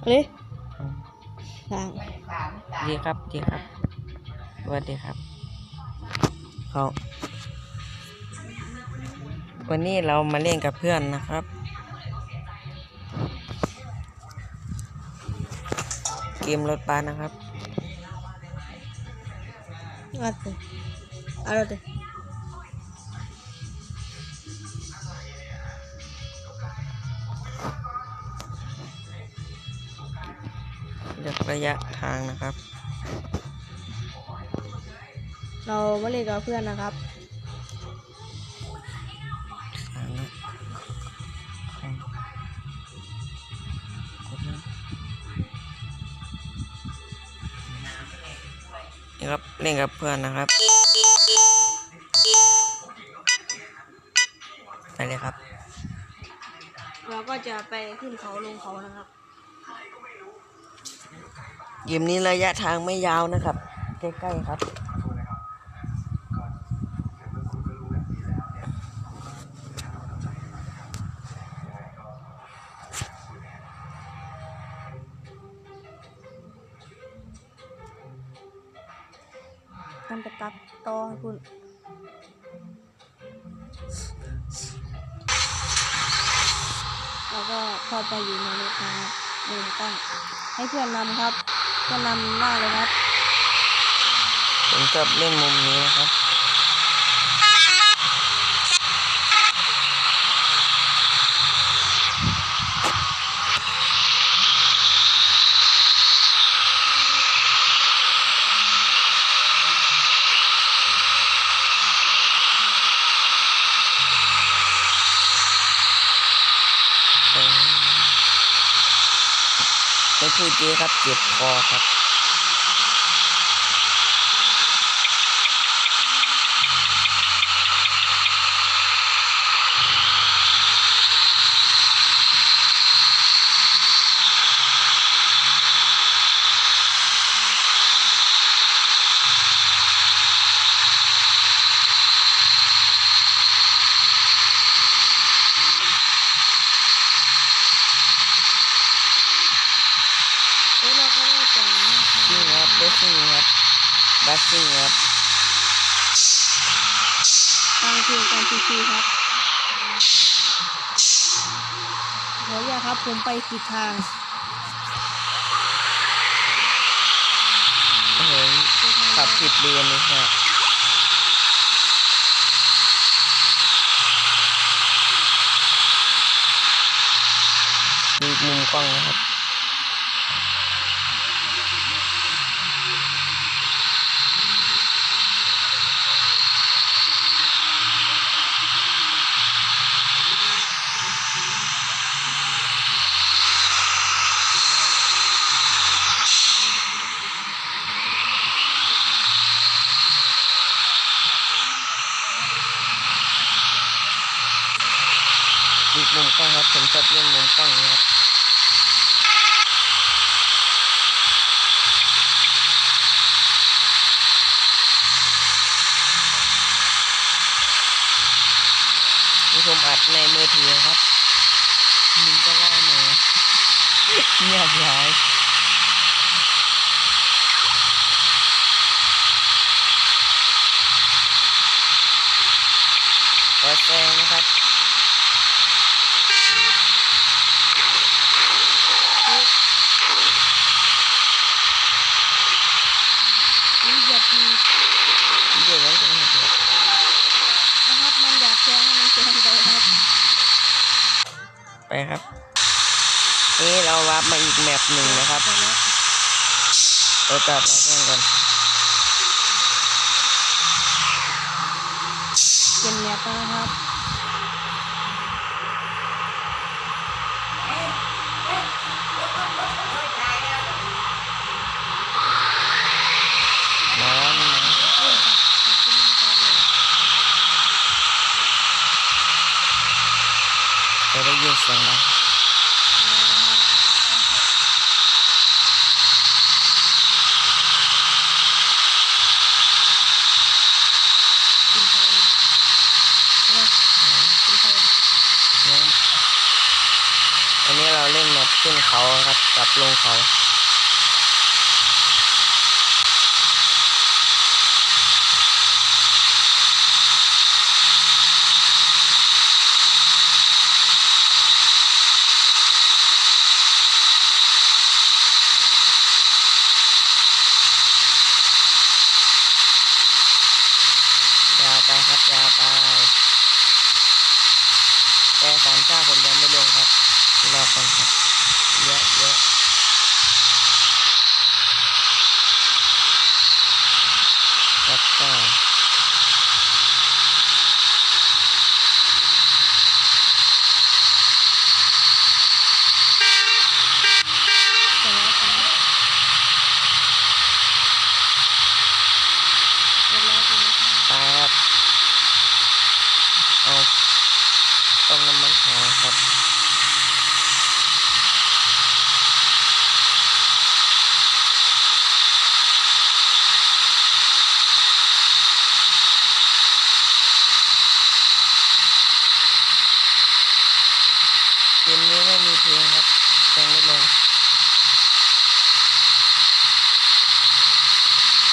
เลยทางดีครับดีครับสวัสดีครับเขาวันนี้เรามาเล่นกับเพื่อนนะครับเกมรถบัสนะครับอะไรเลือกระยะทางนะครับเรามาเล่นกับเพื่อนนะครับทางนะนี่ครับเล่นกับเพื่อนนะครับไปเลยครับเราก็จะไปขึ้นเขาลงเขานะครับเกมนี้ระยะทางไม่ยาวนะครับใกล้ๆครับกันไปตัดต่อให้คุณแล้วก็เข้าไปอยู่ในรถนะครับเดินตั้งให้เพื่อนนำครับเพื่อนนำหน้าเลยครับผมชอบเล่นมุมนี้นะครับไม่พูดเยอะครับเจ็บคอครับเราก็ได้แต่งหน้าครับ ซิ่งครับเบสซิ่งครับบัสซิ่งครับ ทางทีมการทีครับขออนุญาตครับผมไปผิดทาง โอ้โหขับผิดเลนเลยครับดูมุมกล้องนะครับดูมุมกล้องครับผมชอบเล่นมุมกล้องนะครับนี่ผมอัดในมือถือครับมึงก็ว่าหน่อยเงียบหายขอแซงนะครับนี่อยากมี เดี๋ยวไว้จะไม่เห็นนะครับมันอยากแซงให้มันแซงไปครับ ไปครับนี่เราวับมาอีกแมปหนึ่งนะครับเราจับเราเพื่อนกันเป็นแนวนะครับ มาแล้วนี่นะจะได้ยินเสียงไหม ขึ้นเขาครับกลับลงเขายาวไปครับยาวไปแต่สามชาผมยังไม่ลงครับรอก่อนครับเยอะเยอะครับก็เสร็จแล้วครับเสร็จแล้วครับ ไปครับเอาต้มน้ำมันหอยครับเกมนี้ไม่มีเพลงครับยังไม่ลง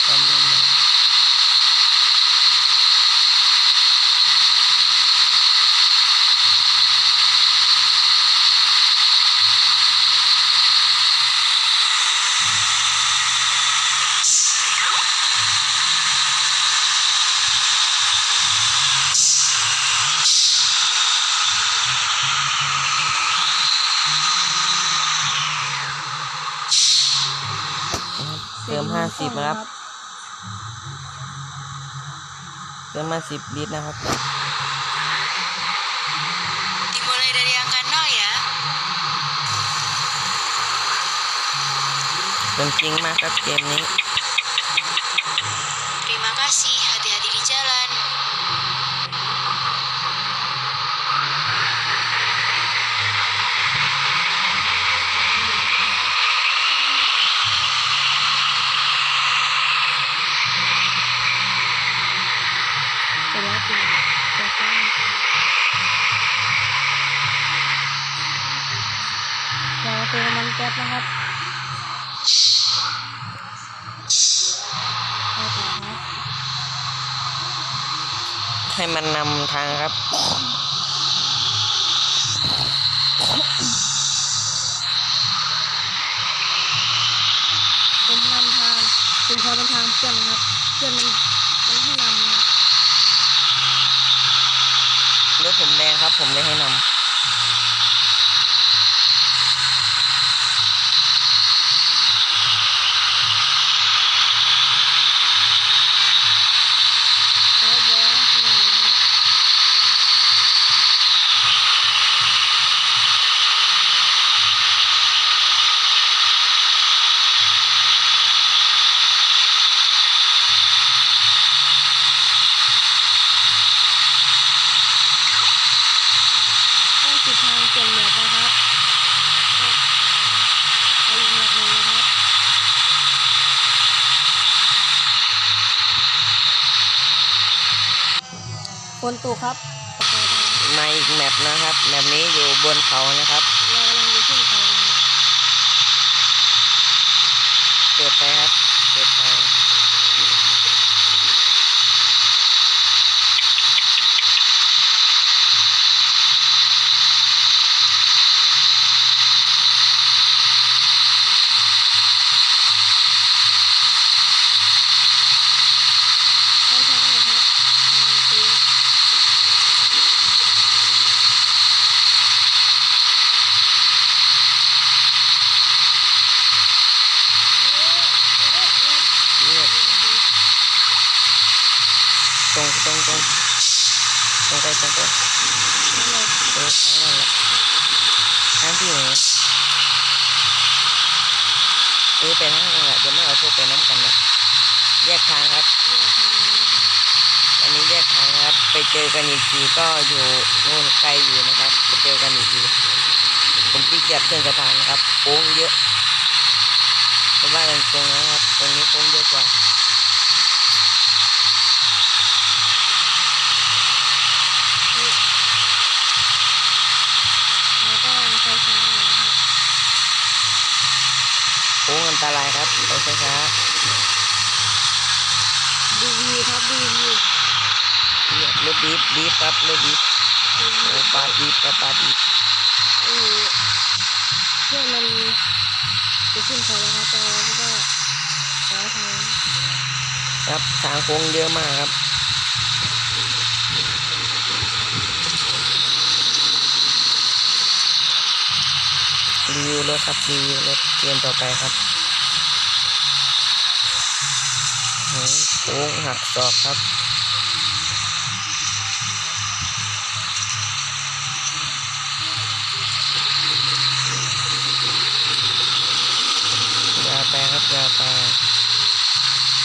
ต้มน้ำมันเติม50นะครับเติมมา10 ลิตรนะครับ Dimulai dari angka 0 ya. เป็นจริงมากครับเกมนี้ Terima kasih, hati-hati di jalan. เสร็จแล้วครับเสร็จแล้วเราเติมน้ำมันแก๊สนะครับเอาต่อครับ ให้มันนำทางครับ ผมนำทางผมขอเป็นทางเพื่อนนะครับเพื่อนมันให้นำนะครับ รถผมแดงครับผมเลยให้นำ เอาแย้งหน่อยนะครับต้องสุดทางเก่งแบบนะครับเอาอีกแบบหนึ่งนะครับฝนตกครับโอเคครับ มาอีกแมปนะครับแมปนี้อยู่บนเขานะครับ เรากำลังจะขึ้นเขานะครับ เปิดไปครับเปิดไปเอาช้าหน่อยครับโอเคเลือกตรงไปเอาเลย ทางนั่นแหละทางที่ไหนไปทางนั่นแหละเดี๋ยวไม่เอาพวกไปน้ำกันนะแยกทางครับ เลือกทางเลยนะครับ อันนี้แยกทางนะครับ ไปเจอกันอีกทีก็อยู่นู่นไกลอยู่นะครับไปเจอกันอีกทีผมขี้เกียจขึ้นสะพานนะครับโค้งเยอะเพราะว่ากันตรงนะครับตรงนี้โค้งเยอะกว่า เราต้องช้าๆหน่อยนะครับ ตรายครับไปช้า ดูวิวครับดูวิว ๆรถดีฟครับรถดีฟ ดูวิ โอ้ ว ปาดดีฟครับปาดดีฟ โอ้โหเพื่อนมันจะขึ้นเขาแล้วครับแต่แล้วก็ขอทาง ครับทางโค้งเยอะมากครับรีวิวรถครับรีวิวรถเกมต่อไปครับโค้งหักศอกครับยาวไปครับยาวไป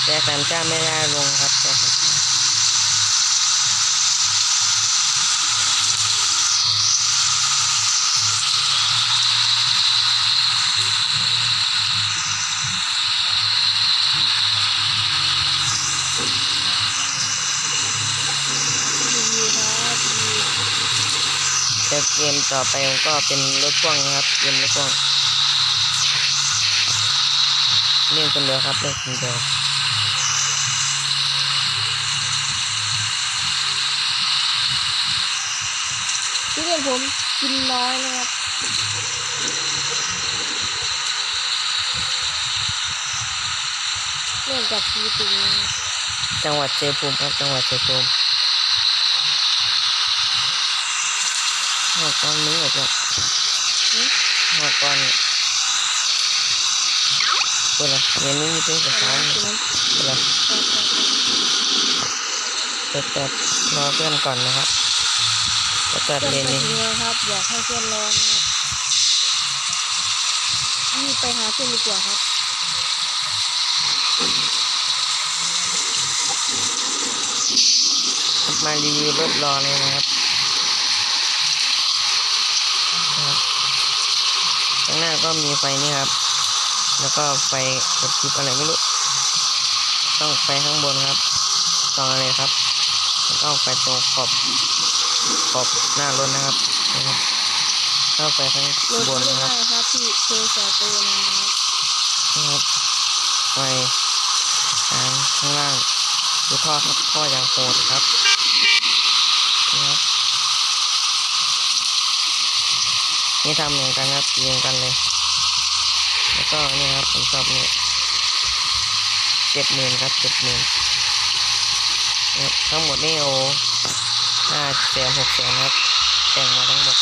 แต่สามจ้าไม่ได้ลงครับแต่สามจ้าดูวิวครับดูวิว แต่เกมต่อไปผมก็เป็นรถพ่วงนะครับเกมรถพ่วงเล่นคนเดียวครับเล่นคนเดียว ที่เรียนผมกินน้อยนะครับเรื่องจากชีวิตจริงนะครับ จังหวัดชัยภูมิครับจังหวัดชัยภูมิหัวก้อนนี้แบบหัวก้อนเวลาเรียนนี้มีเป็นสถานเวลาแต่รอเพื่อนก่อนนะครับก็จะ เพื่อน เรียน ไป นี้ ถึงแล้วครับอยากให้เพื่อนรอนะครับรีบไปหาเพื่อนดีกว่าครับ มารีวิวรถรอเลยนะครับข้างหน้าก็มีไฟนี่ครับแล้วก็ไฟกดคลิปอะไรไม่รู้ต้องไปข้างบนครับส่องอะไรครับแล้วก็ไปตรงขอบหน้ารถนะครับเข้าไปข้าง รถ บน ไม่ นะครับ ได้ครับที่เคยจอดตัวนะครับ นะครับไฟทางข้างล่างดูท่อครับท่ออย่างโหดครับนะครับนี่ทำเหมือนกันครับเรียงกันเลยแล้วก็นี่ครับผมชอบนี่70,000ครับ70,000นะครับทั้งหมดนี่โอ้500,000 600,000ครับแต่งมาทั้งหมด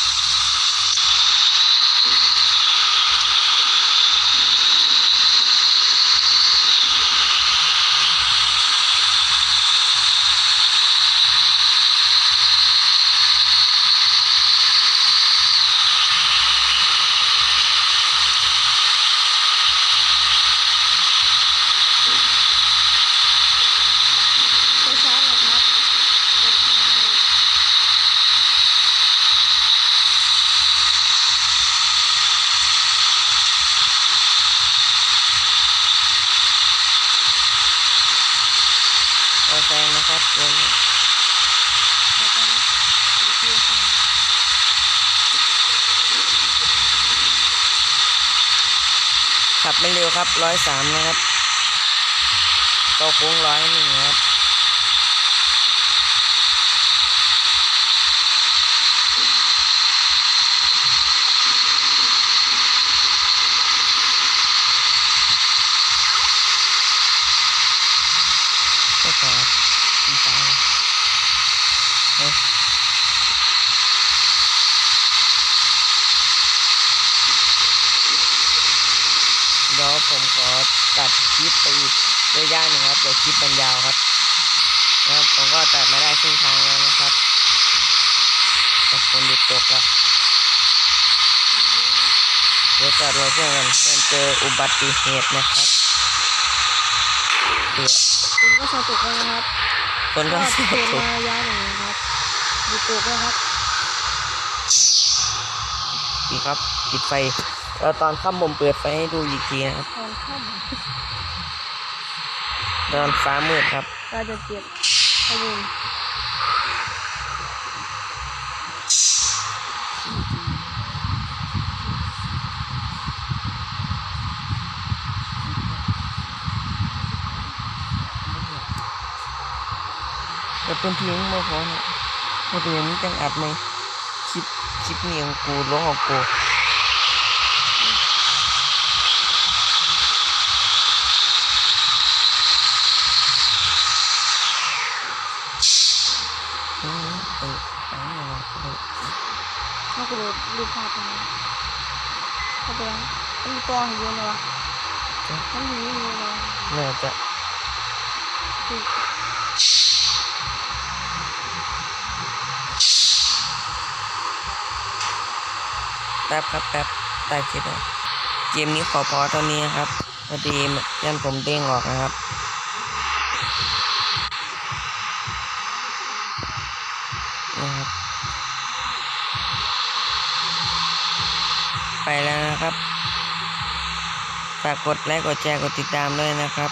ช้าๆหน่อยครับ ก็แซงนะครับเดี๋ยวนี้ แล้วก็อีกทีค่ะ ขับไม่เร็วครับ103นะครับก็โค้ง101นะครับก็ขอดีใจเดี๋ยวผมขอตัดคลิปไปอีกระยะหนึ่งครับเดี๋ยวคลิปมันยาวครับนะครับผมก็ตัดมาได้ครึ่งทางแล้วนะครับแต่ฝนหยุดตกแล้วเดี๋ยวจอดรอเพื่อนกันเพื่อนเจออุบัติเหตุนะครับเดี๋ยว คุณก็สตุกแล้วนะครับ คนก็ ก็ ส เปลี่ยน ตก มาระยะหนึ่งนะครับหยุดตกแล้วครับ อีกครับปิดไฟแล้วตอนค่ำผมเปิดไฟให้ดูอีกทีนะครับ ตอนค่ำ ตอนฟ้ามืดครับ ก็จะเก็บข้อมูล กับต้นเทียงมาพอนะมาเรียนจังอัดไหมคลิปนี้ของกูร้องของกูน่ากูดูรูปภาพตรงนี้เขาไปยังมีตัวเห็นเลยวะมันอยู่นี่เลยวะ น่าจะแป๊บครับแป๊บตายคิดนะเกมนี้ขอพอเท่านี้ครับพอดียันผมเด้งออกนะครับนะครับไปแล้วนะครับฝากกดไลค์กดแชร์กดติดตามด้วยนะครับ